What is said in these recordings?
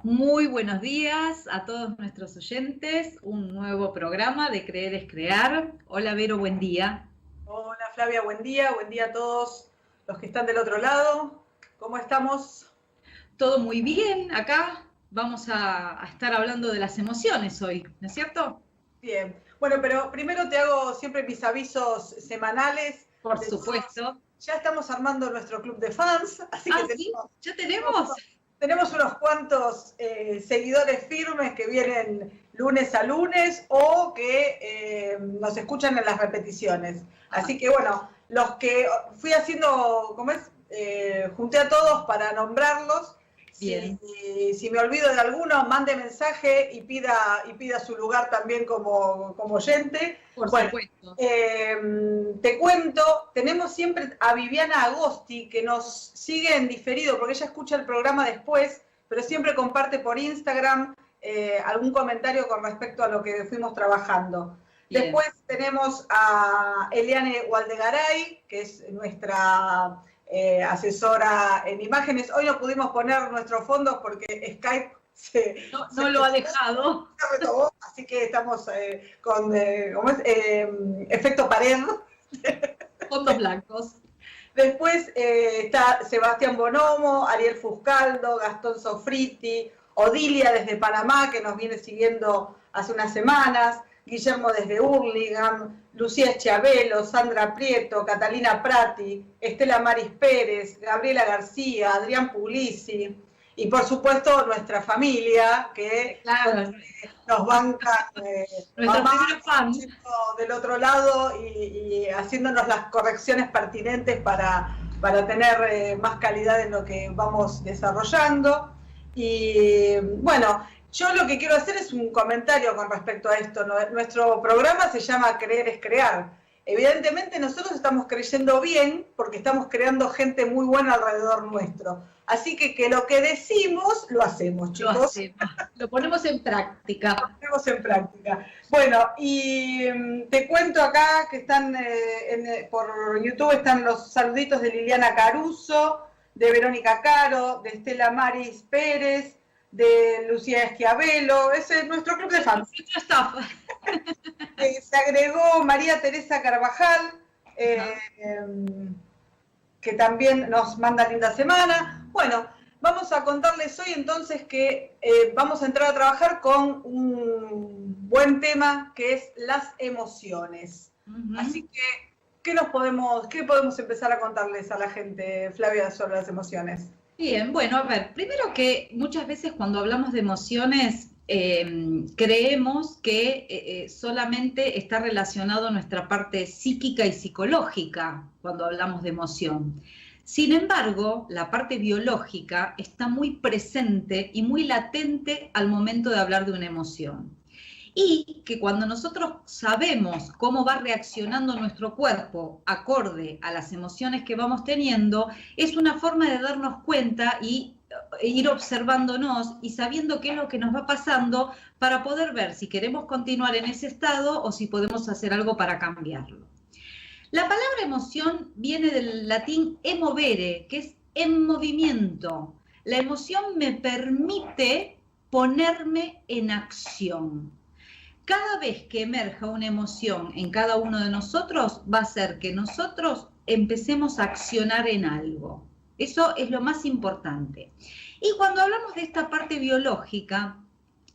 Muy buenos días a todos nuestros oyentes, un nuevo programa de Creer es Crear. Hola Vero, buen día. Hola Flavia, buen día a todos los que están del otro lado. ¿Cómo estamos? Todo muy bien, acá vamos a estar hablando de las emociones hoy, ¿no es cierto? Bien. Bueno, pero primero te hago siempre mis avisos semanales. Por supuesto. Ya estamos armando nuestro club de fans, así que ¿Sí? ¿Ya tenemos? tenemos unos cuantos seguidores firmes que vienen lunes a lunes o que nos escuchan en las repeticiones. Así que bueno, los que fui haciendo, ¿cómo es? Junté a todos para nombrarlos. Bien. Si me olvido de alguno, mande mensaje y pida su lugar también como oyente. Por bueno, supuesto. Te cuento, tenemos siempre a Viviana Agosti, que nos sigue en diferido, porque ella escucha el programa después, pero siempre comparte por Instagram algún comentario con respecto a lo que fuimos trabajando. Bien. Después tenemos a Eliane Waldegaray, que es nuestra asesora en imágenes. Hoy no pudimos poner nuestros fondos porque Skype no lo ha dejado. Así que estamos con efecto pared. Fondos blancos. Después está Sebastián Bonomo, Ariel Fuscaldo, Gastón Sofriti, Odilia desde Panamá, que nos viene siguiendo hace unas semanas, Guillermo desde Hurlingham, Lucía Schiavelo, Sandra Prieto, Catalina Prati, Estela Maris Pérez, Gabriela García, Adrián Puglisi, y por supuesto nuestra familia, que claro, nos banca del otro lado y haciéndonos las correcciones pertinentes para tener más calidad en lo que vamos desarrollando. Y bueno, yo lo que quiero hacer es un comentario con respecto a esto. Nuestro programa se llama Creer es Crear. Evidentemente nosotros estamos creyendo bien porque estamos creando gente muy buena alrededor nuestro. Así que lo que decimos, lo hacemos, chicos. Lo hacemos. Lo ponemos en práctica. Lo ponemos en práctica. Bueno, y te cuento acá que están por YouTube, están los saluditos de Liliana Caruso, de Verónica Caro, de Estela Maris Pérez, de Lucía Schiavelo. Ese es nuestro club de fans. Se agregó María Teresa Carvajal, que también nos manda linda semana. Bueno, vamos a contarles hoy entonces que vamos a entrar a trabajar con un buen tema que es las emociones. Así que, ¿qué podemos empezar a contarles a la gente, Flavia, sobre las emociones? Bien, bueno, a ver, primero que muchas veces cuando hablamos de emociones creemos que solamente está relacionado nuestra parte psíquica y psicológica cuando hablamos de emoción. Sin embargo, la parte biológica está muy presente y muy latente al momento de hablar de una emoción. Y que cuando nosotros sabemos cómo va reaccionando nuestro cuerpo acorde a las emociones que vamos teniendo, es una forma de darnos cuenta y ir observándonos y sabiendo qué es lo que nos va pasando para poder ver si queremos continuar en ese estado o si podemos hacer algo para cambiarlo. La palabra emoción viene del latín emovere, que es en movimiento. La emoción me permite ponerme en acción. Cada vez que emerja una emoción en cada uno de nosotros, va a hacer que nosotros empecemos a accionar en algo. Eso es lo más importante. Y cuando hablamos de esta parte biológica,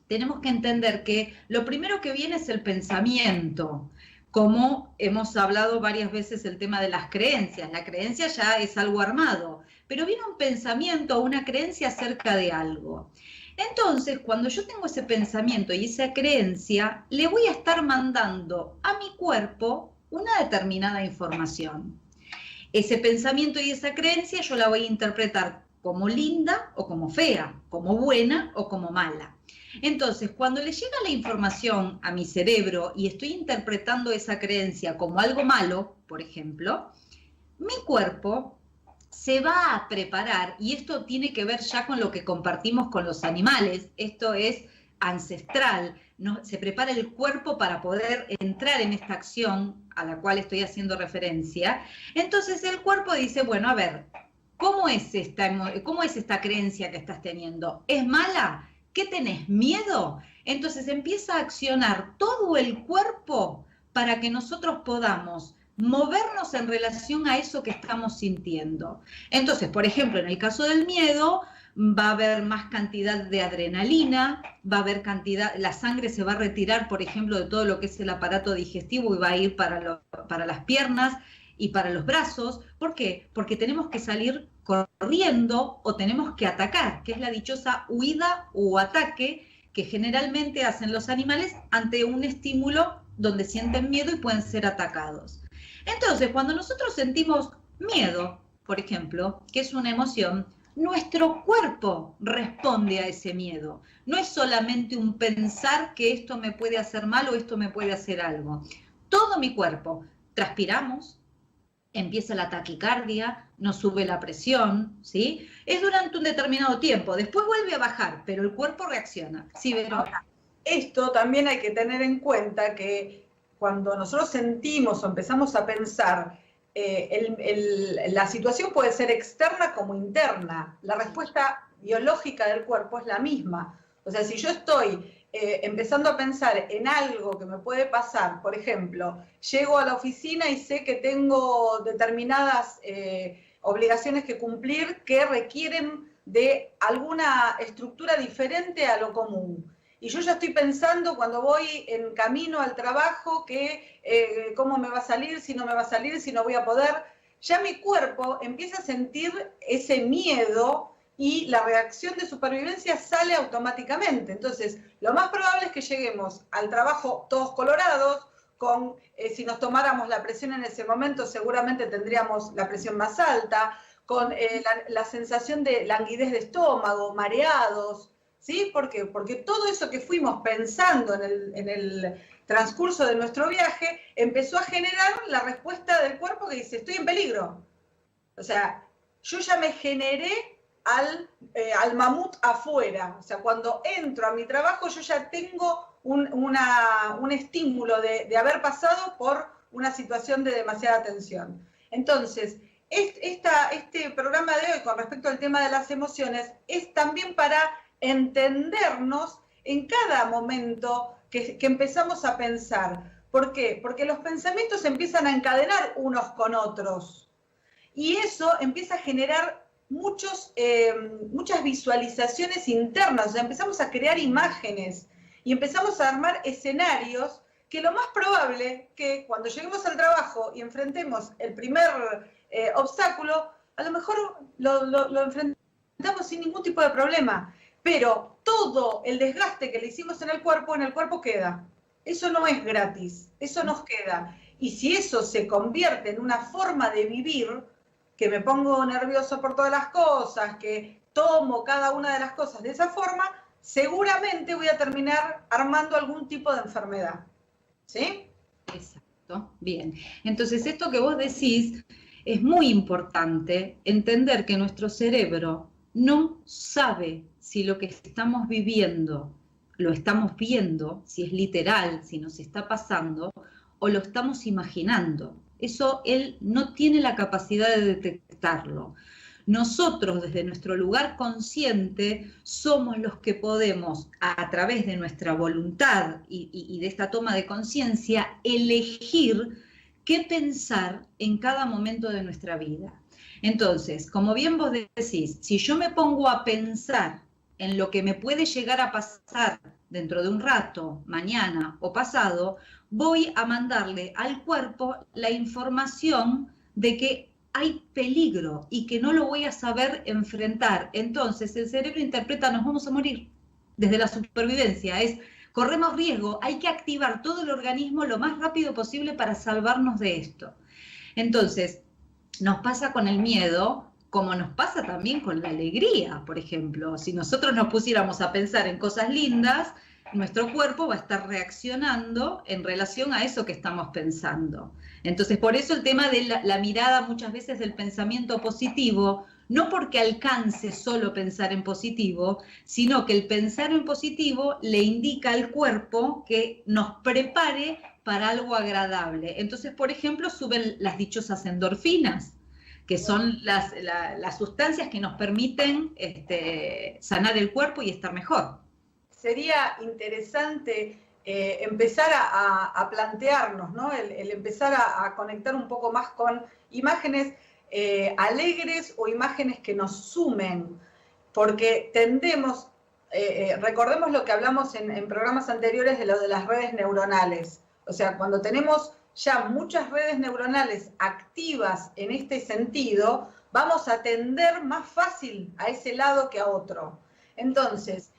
tenemos que entender que lo primero que viene es el pensamiento. Como hemos hablado varias veces el tema de las creencias. La creencia ya es algo armado, pero viene un pensamiento o una creencia acerca de algo. Entonces, cuando yo tengo ese pensamiento y esa creencia, le voy a estar mandando a mi cuerpo una determinada información. Ese pensamiento y esa creencia yo la voy a interpretar como linda o como fea, como buena o como mala. Entonces, cuando le llega la información a mi cerebro y estoy interpretando esa creencia como algo malo, por ejemplo, mi cuerpo se va a preparar, y esto tiene que ver ya con lo que compartimos con los animales, esto es ancestral, ¿no? Se prepara el cuerpo para poder entrar en esta acción a la cual estoy haciendo referencia. Entonces el cuerpo dice, bueno, a ver, ¿cómo es esta creencia que estás teniendo? ¿Es mala? ¿Qué tenés? ¿Miedo? Entonces empieza a accionar todo el cuerpo para que nosotros podamos movernos en relación a eso que estamos sintiendo. Entonces, por ejemplo, en el caso del miedo, va a haber más cantidad de adrenalina, va a haber la sangre se va a retirar, por ejemplo, de todo lo que es el aparato digestivo y va a ir para las piernas y para los brazos. ¿Por qué? Porque tenemos que salir corriendo o tenemos que atacar, que es la dichosa huida o ataque que generalmente hacen los animales ante un estímulo donde sienten miedo y pueden ser atacados. Entonces, cuando nosotros sentimos miedo, por ejemplo, que es una emoción, nuestro cuerpo responde a ese miedo. No es solamente un pensar que esto me puede hacer mal o esto me puede hacer algo. Todo mi cuerpo, transpiramos, empieza la taquicardia, nos sube la presión, ¿sí? Es durante un determinado tiempo, después vuelve a bajar, pero el cuerpo reacciona. Sí, Verónica. Esto también hay que tener en cuenta que cuando nosotros sentimos o empezamos a pensar, la situación puede ser externa como interna. La respuesta biológica del cuerpo es la misma. O sea, si yo estoy empezando a pensar en algo que me puede pasar, por ejemplo, llego a la oficina y sé que tengo determinadas obligaciones que cumplir que requieren de alguna estructura diferente a lo común. Y yo ya estoy pensando cuando voy en camino al trabajo que cómo me va a salir, si no me va a salir, si no voy a poder. Ya mi cuerpo empieza a sentir ese miedo y la reacción de supervivencia sale automáticamente. Entonces, lo más probable es que lleguemos al trabajo todos colorados, si nos tomáramos la presión en ese momento, seguramente tendríamos la presión más alta, con la sensación de languidez de estómago, mareados. ¿Sí? ¿Por qué? Porque todo eso que fuimos pensando en el transcurso de nuestro viaje empezó a generar la respuesta del cuerpo que dice, estoy en peligro. O sea, yo ya me generé al mamut afuera. O sea, cuando entro a mi trabajo yo ya tengo un estímulo de haber pasado por una situación de demasiada tensión. Entonces, este programa de hoy con respecto al tema de las emociones es también para entendernos en cada momento que empezamos a pensar. ¿Por qué? Porque los pensamientos empiezan a encadenar unos con otros. Y eso empieza a generar muchas visualizaciones internas. O sea, empezamos a crear imágenes y empezamos a armar escenarios que lo más probable que cuando lleguemos al trabajo y enfrentemos el primer obstáculo, a lo mejor lo enfrentamos sin ningún tipo de problema. Pero todo el desgaste que le hicimos en el cuerpo queda. Eso no es gratis, eso nos queda. Y si eso se convierte en una forma de vivir, que me pongo nervioso por todas las cosas, que tomo cada una de las cosas de esa forma, seguramente voy a terminar armando algún tipo de enfermedad. ¿Sí? Exacto, bien. Entonces esto que vos decís es muy importante, entender que nuestro cerebro no sabe si lo que estamos viviendo lo estamos viendo, si es literal, si nos está pasando, o lo estamos imaginando. Eso él no tiene la capacidad de detectarlo. Nosotros, desde nuestro lugar consciente, somos los que podemos, a través de nuestra voluntad y de esta toma de conciencia, elegir qué pensar en cada momento de nuestra vida. Entonces, como bien vos decís, si yo me pongo a pensar en lo que me puede llegar a pasar dentro de un rato, mañana o pasado, voy a mandarle al cuerpo la información de que hay peligro y que no lo voy a saber enfrentar. Entonces el cerebro interpreta, nos vamos a morir, desde la supervivencia, corremos riesgo, hay que activar todo el organismo lo más rápido posible para salvarnos de esto. Entonces, nos pasa con el miedo, como nos pasa también con la alegría, por ejemplo. Si nosotros nos pusiéramos a pensar en cosas lindas, nuestro cuerpo va a estar reaccionando en relación a eso que estamos pensando. Entonces, por eso el tema de la mirada muchas veces del pensamiento positivo, no porque alcance solo pensar en positivo, sino que el pensar en positivo le indica al cuerpo que nos prepare para algo agradable. Entonces, por ejemplo, suben las dichosas endorfinas, que son las sustancias que nos permiten sanar el cuerpo y estar mejor. sería interesante empezar a plantearnos, ¿no? El empezar a conectar un poco más con imágenes alegres o imágenes que nos sumen, porque tendemos, recordemos lo que hablamos en programas anteriores de lo de las redes neuronales, o sea, cuando tenemos ya muchas redes neuronales activas en este sentido, vamos a tender más fácil a ese lado que a otro. Entonces,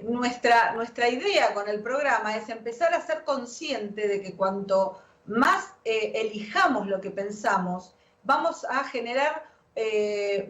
nuestra idea con el programa es empezar a ser consciente de que cuanto más elijamos lo que pensamos, vamos a generar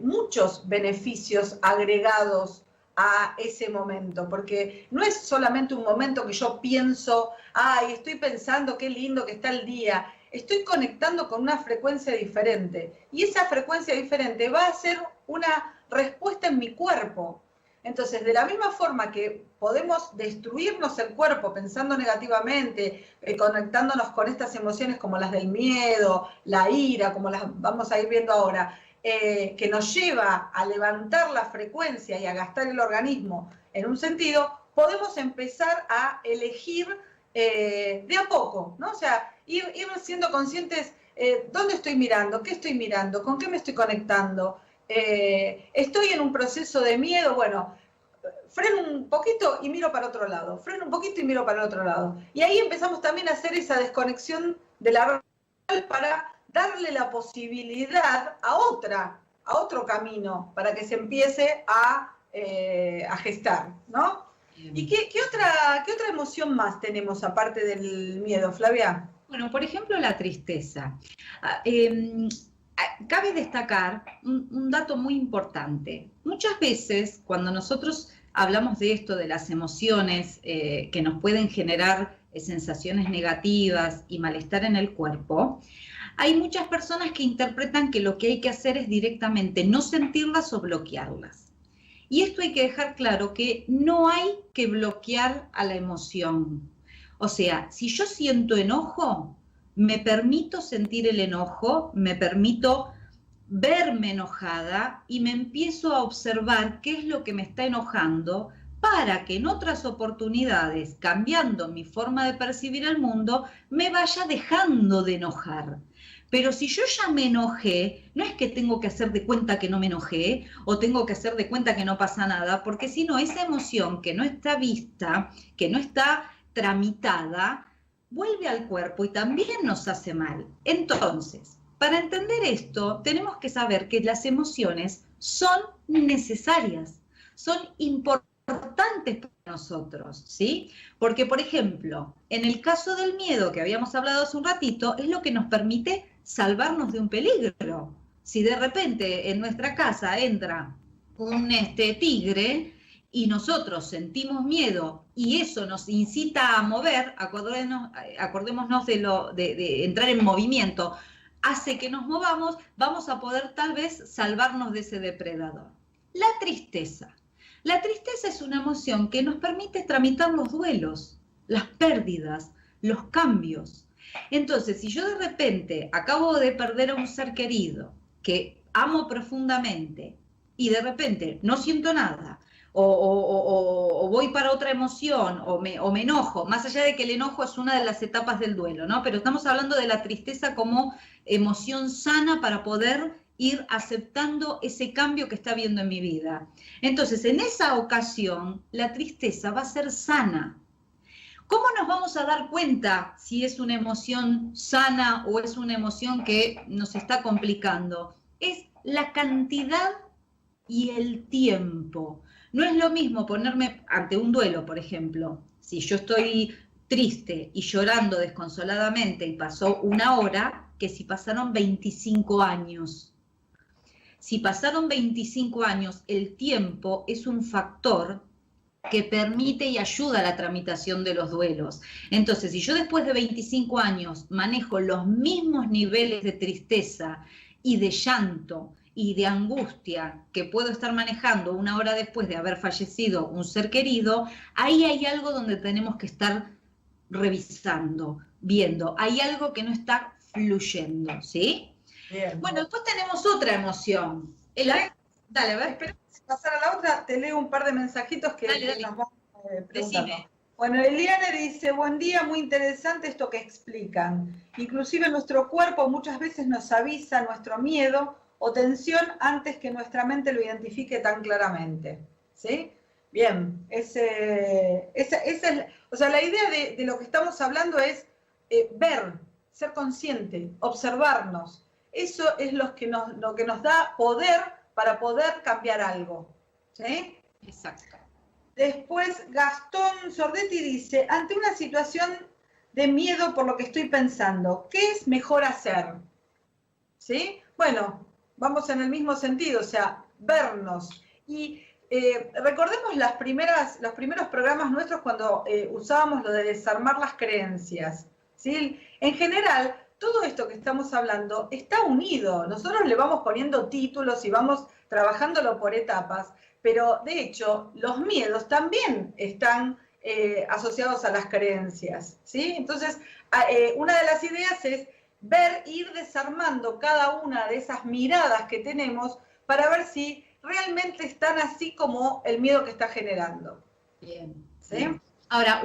muchos beneficios agregados a ese momento, porque no es solamente un momento que yo pienso, ay, estoy pensando qué lindo que está el día, estoy conectando con una frecuencia diferente, y esa frecuencia diferente va a ser una respuesta en mi cuerpo. Entonces, de la misma forma que podemos destruirnos el cuerpo pensando negativamente, conectándonos con estas emociones como las del miedo, la ira, como las vamos a ir viendo ahora, que nos lleva a levantar la frecuencia y a gastar el organismo en un sentido, podemos empezar a elegir de a poco, ¿no? O sea, ir siendo conscientes, ¿dónde estoy mirando? ¿Qué estoy mirando? ¿Con qué me estoy conectando? Estoy en un proceso de miedo, bueno, freno un poquito y miro para otro lado, freno un poquito y miro para el otro lado. Y ahí empezamos también a hacer esa desconexión de la red para darle la posibilidad a otro camino, para que se empiece a gestar, ¿no? ¿Y qué otra emoción más tenemos aparte del miedo, Flavia? Bueno, por ejemplo, la tristeza. Cabe destacar un dato muy importante. Muchas veces, cuando nosotros hablamos de esto, de las emociones que nos pueden generar sensaciones negativas y malestar en el cuerpo, hay muchas personas que interpretan que lo que hay que hacer es directamente no sentirlas o bloquearlas. Y esto hay que dejar claro que no hay que bloquear a la emoción. O sea, si yo siento enojo, me permito sentir el enojo, me permito verme enojada y me empiezo a observar qué es lo que me está enojando para que en otras oportunidades, cambiando mi forma de percibir el mundo, me vaya dejando de enojar. Pero si yo ya me enojé, no es que tengo que hacer de cuenta que no me enojé o tengo que hacer de cuenta que no pasa nada, porque si no, esa emoción que no está vista, que no está tramitada, vuelve al cuerpo y también nos hace mal. Entonces, para entender esto, tenemos que saber que las emociones son necesarias, son importantes para nosotros, ¿sí? Porque, por ejemplo, en el caso del miedo que habíamos hablado hace un ratito, es lo que nos permite salvarnos de un peligro. Si de repente en nuestra casa entra un tigre y nosotros sentimos miedo y eso nos incita a mover, acordémonos de entrar en movimiento, hace que nos movamos, vamos a poder tal vez salvarnos de ese depredador. La tristeza. La tristeza es una emoción que nos permite tramitar los duelos, las pérdidas, los cambios. Entonces, si yo de repente acabo de perder a un ser querido que amo profundamente y de repente no siento nada, o voy para otra emoción, o me enojo, más allá de que el enojo es una de las etapas del duelo, ¿no? Pero estamos hablando de la tristeza como emoción sana para poder ir aceptando ese cambio que está habiendo en mi vida. Entonces, en esa ocasión, la tristeza va a ser sana. ¿Cómo nos vamos a dar cuenta si es una emoción sana o es una emoción que nos está complicando? Es la cantidad y el tiempo. No es lo mismo ponerme ante un duelo, por ejemplo. Si yo estoy triste y llorando desconsoladamente y pasó una hora, que si pasaron 25 años. Si pasaron 25 años, el tiempo es un factor que permite y ayuda a la tramitación de los duelos. Entonces, si yo después de 25 años manejo los mismos niveles de tristeza y de llanto y de angustia que puedo estar manejando una hora después de haber fallecido un ser querido, ahí hay algo donde tenemos que estar revisando, viendo. Hay algo que no está fluyendo, ¿sí? Bien. Bueno, después tenemos otra emoción. Dale, a ver. Espera, pasar a la otra, te leo un par de mensajitos que nos van preguntando. Decime. Bueno, Eliane dice, buen día, muy interesante esto que explican. Inclusive nuestro cuerpo muchas veces nos avisa nuestro miedo o tensión antes que nuestra mente lo identifique tan claramente. ¿Sí? Bien, o sea, la idea de lo que estamos hablando es ver, ser consciente, observarnos. Eso es lo que nos da poder para poder cambiar algo. ¿Sí? Exacto. Después Gastón Sordetti dice, ante una situación de miedo por lo que estoy pensando, ¿qué es mejor hacer? ¿Sí? Bueno, vamos en el mismo sentido, o sea, vernos. Y recordemos los primeros programas nuestros cuando usábamos lo de desarmar las creencias. ¿Sí? En general, todo esto que estamos hablando está unido. Nosotros le vamos poniendo títulos y vamos trabajándolo por etapas, pero de hecho los miedos también están asociados a las creencias, ¿sí? Entonces, una de las ideas es ir desarmando cada una de esas miradas que tenemos para ver si realmente están así como el miedo que está generando. Bien. ¿Sí? Bien. Ahora,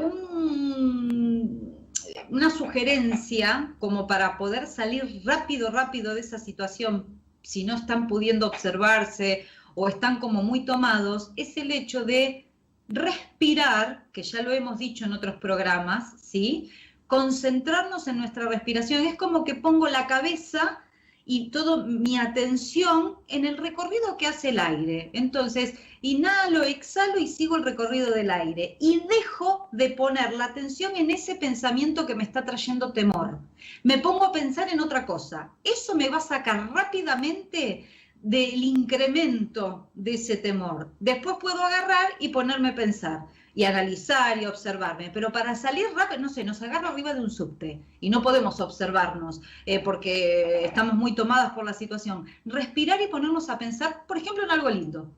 una sugerencia como para poder salir rápido de esa situación, si no están pudiendo observarse o están como muy tomados, es el hecho de respirar, que ya lo hemos dicho en otros programas, ¿sí? Concentrarnos en nuestra respiración. Es como que pongo la cabeza y toda mi atención en el recorrido que hace el aire. Entonces, inhalo, exhalo y sigo el recorrido del aire. Y dejo de poner la atención en ese pensamiento que me está trayendo temor. Me pongo a pensar en otra cosa. Eso me va a sacar rápidamente del incremento de ese temor. Después puedo agarrar y ponerme a pensar y analizar y observarme, pero para salir rápido, no sé, nos agarra arriba de un subte y no podemos observarnos porque estamos muy tomadas por la situación. Respirar y ponernos a pensar, por ejemplo, en algo lindo.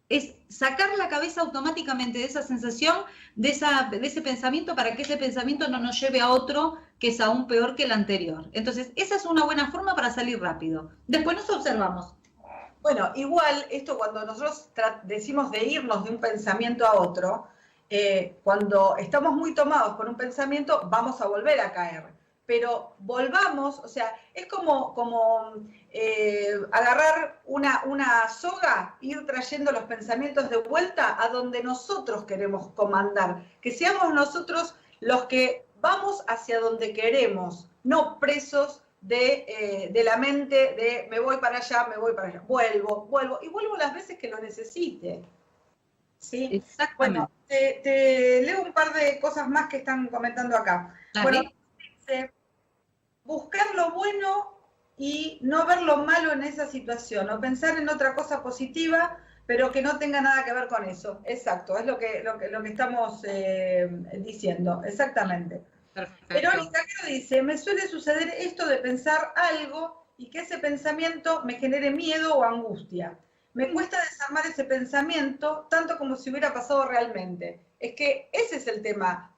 Es sacar la cabeza automáticamente de esa sensación, de ese pensamiento, para que ese pensamiento no nos lleve a otro que es aún peor que el anterior. Entonces, esa es una buena forma para salir rápido. Después nos observamos. Bueno, igual esto cuando nosotros decimos de irnos de un pensamiento a otro, cuando estamos muy tomados por un pensamiento, vamos a volver a caer. Pero volvamos, o sea, es como agarrar una soga, ir trayendo los pensamientos de vuelta a donde nosotros queremos comandar. Que seamos nosotros los que vamos hacia donde queremos, no presos de la mente, de me voy para allá, vuelvo, y vuelvo las veces que lo necesite. ¿Sí? Exactamente. Bueno, te leo un par de cosas más que están comentando acá. Bueno, dice, buscar lo bueno y no ver lo malo en esa situación, o pensar en otra cosa positiva, pero que no tenga nada que ver con eso. Exacto, es lo que estamos diciendo, exactamente. Perfecto. Verónica dice, me suele suceder esto de pensar algo y que ese pensamiento me genere miedo o angustia. Me cuesta desarmar ese pensamiento tanto como si hubiera pasado realmente. Es que ese es el tema.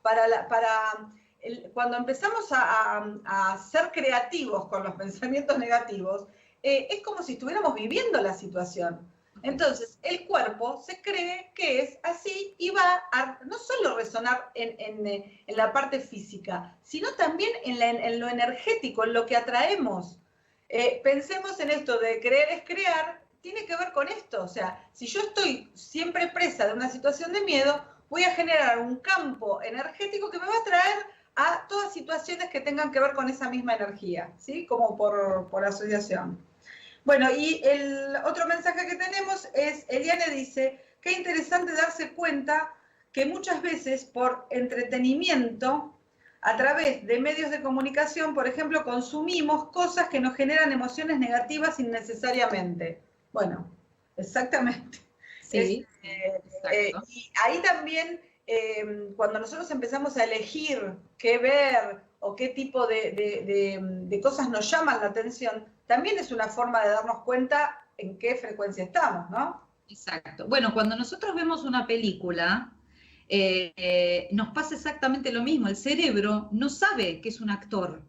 Cuando empezamos a ser creativos con los pensamientos negativos, es como si estuviéramos viviendo la situación. Entonces, el cuerpo se cree que es así y va a no solo resonar en la parte física, sino también en lo energético, en lo que atraemos. Pensemos en esto de creer es crear, tiene que ver con esto. O sea, si yo estoy siempre presa de una situación de miedo, voy a generar un campo energético que me va a traer a todas situaciones que tengan que ver con esa misma energía, ¿sí? Como por asociación. Bueno, y el otro mensaje que tenemos es, Eliane dice, qué interesante darse cuenta que muchas veces por entretenimiento, a través de medios de comunicación, por ejemplo, consumimos cosas que nos generan emociones negativas innecesariamente. Bueno, exactamente. Sí, y ahí también, cuando nosotros empezamos a elegir qué ver o qué tipo de cosas nos llaman la atención, también es una forma de darnos cuenta en qué frecuencia estamos, ¿no? Exacto. Bueno, cuando nosotros vemos una película, nos pasa exactamente lo mismo. El cerebro no sabe que es un actor,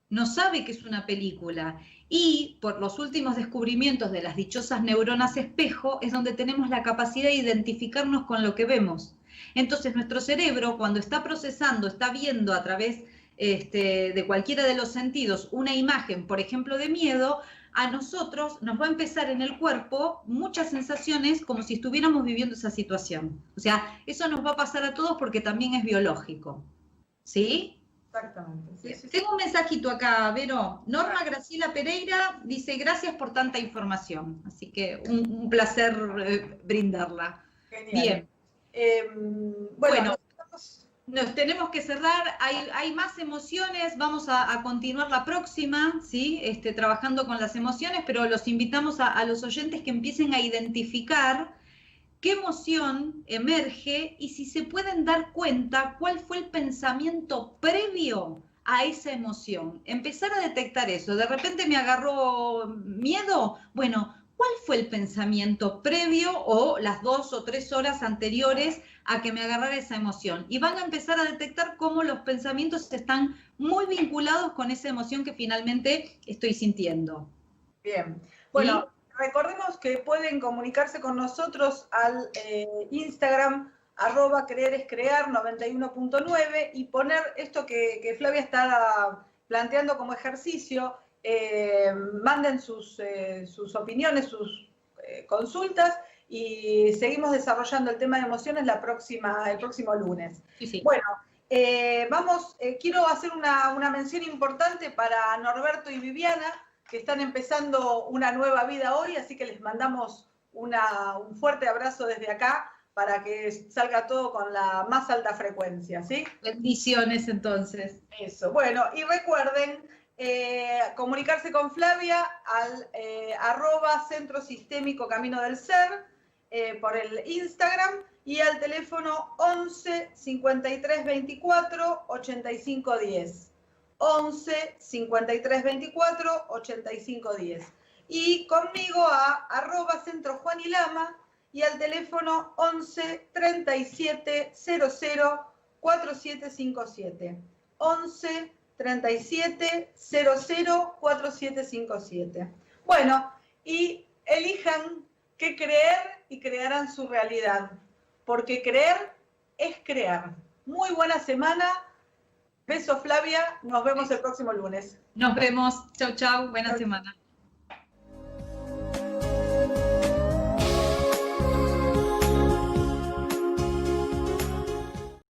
no sabe que es una película. Y por los últimos descubrimientos de las dichosas neuronas espejo, es donde tenemos la capacidad de identificarnos con lo que vemos. Entonces nuestro cerebro, cuando está procesando, está viendo a través de cualquiera de los sentidos una imagen, por ejemplo, de miedo, a nosotros nos va a empezar en el cuerpo muchas sensaciones como si estuviéramos viviendo esa situación. O sea, eso nos va a pasar a todos porque también es biológico. ¿Sí? Exactamente. Sí, sí, Tengo un mensajito acá, Vero. Norma Graciela Pereira dice, gracias por tanta información. Así que un placer brindarla. Genial. Bien. Bueno, nos tenemos que cerrar. Hay más emociones. Vamos a continuar la próxima, ¿sí? Trabajando con las emociones, pero los invitamos a los oyentes que empiecen a identificar qué emoción emerge y si se pueden dar cuenta cuál fue el pensamiento previo a esa emoción. Empezar a detectar eso. De repente me agarró miedo. Bueno, ¿cuál fue el pensamiento previo o las 2 o 3 horas anteriores a que me agarrara esa emoción? Y van a empezar a detectar cómo los pensamientos están muy vinculados con esa emoción que finalmente estoy sintiendo. Bien. Bueno, ¿sí? Recordemos que pueden comunicarse con nosotros al Instagram @creerescrear91.9 y poner esto que Flavia está planteando como ejercicio. Manden sus opiniones, sus consultas y seguimos desarrollando el tema de emociones el próximo lunes. Sí, sí. Bueno, quiero hacer una mención importante para Norberto y Viviana, que están empezando una nueva vida hoy, así que les mandamos un fuerte abrazo desde acá para que salga todo con la más alta frecuencia, ¿sí? Bendiciones entonces. Eso, bueno, y recuerden comunicarse con Flavia al @Centro Sistémico Camino del Ser por el Instagram y al teléfono 11 53 24 85 10. 11 53 24 85 10. Y conmigo a @CentroJuanilama y al teléfono 11 37 00 4757. 11 37 00 4757. Bueno, y elijan qué creer y crearán su realidad, porque creer es crear. Muy buena semana. Besos, Flavia. Nos vemos el próximo lunes. Nos vemos. Chau, chau. Buena semana.